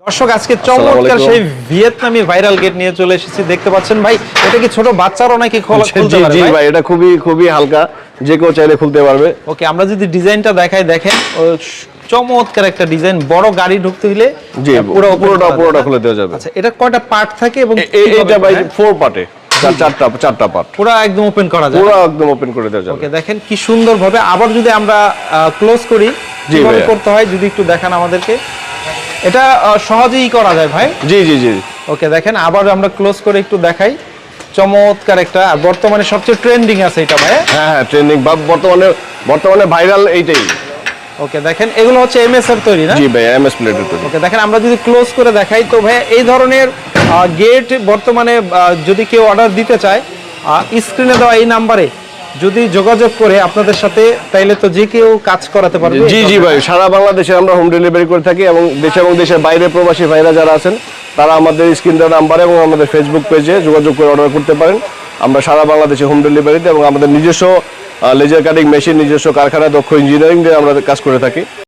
দর্শক আজকে চমৎকার সেই ভিয়েতনামি ভাইরাল গেট নিয়ে চলে এসেছি। দেখতে পাচ্ছেন ভাই, এটা কি ছোট বাচ্চারও নাকি খুলতে পারবে? জি ভাই, এটা খুবই খুবই হালকা, যে কেউ চাইলে খুলতে পারবে। ওকে, আমরা যদি ডিজাইনটা দেখাই, দেখেন চমৎকার একটা ডিজাইন। বড় গাড়ি ঢুকতে হলে জি পুরোটা খুলে দেওয়া যাবে। আচ্ছা, এটা কয়টা পার্ট থাকে এবং এইটা ভাই 4 পার্টে, চারটা পার্ট, পুরো একদম ওপেন করা যায়, পুরো একদম ওপেন করে দেওয়া যাবে। ওকে, দেখেন কি সুন্দর ভাবে। আবার যদি আমরা ক্লোজ করি, কিভাবে করতে হয় যদি একটু দেখান আমাদেরকে। এটা সহজেই করা যায় ভাই। জি জি জি। ওকে, দেখেন আবার আমরা ক্লোজ করে একটু দেখাই। চমৎকার একটা, আর বর্তমানে সবচেয়ে ট্রেন্ডিং আছে এটা ভাই। হ্যাঁ ট্রেন্ডিং বা বর্তমানে ভাইরাল এইটাই। ওকে, দেখেন এগুলো হচ্ছে এমএস এর তৈরি না? জি ভাই, এমএস প্লেটের তৈরি। ওকে, দেখেন আমরা যদি ক্লোজ করে দেখাই তো ভাই, এই ধরনের গেট বর্তমানে যদি কেউ অর্ডার দিতে চায়, স্ক্রিনে দেওয়া এই নাম্বারে যদি যোগাযোগ করে আপনাদের সাথে, তাইলে তো যে কেউ কাজ করাতে পারবে। জি জি ভাই, সারা বাংলাদেশে আমরা হোম ডেলিভারি করে থাকি, এবং দেশে এবং দেশের বাইরে প্রবাসী ভাইরা যারা আছেন তারা আমাদের স্ক্রিন দেওয়া নাম্বারে এবং আমাদের ফেসবুক পেজে যোগাযোগ করে অর্ডার করতে পারেন। আমরা সারা বাংলাদেশে হোম ডেলিভারিতে এবং আমাদের নিজস্ব লেজার কাটিং মেশিন, নিজস্ব কারখানা, দক্ষ ইঞ্জিনিয়ারিং দিয়ে আমরা কাজ করে থাকি।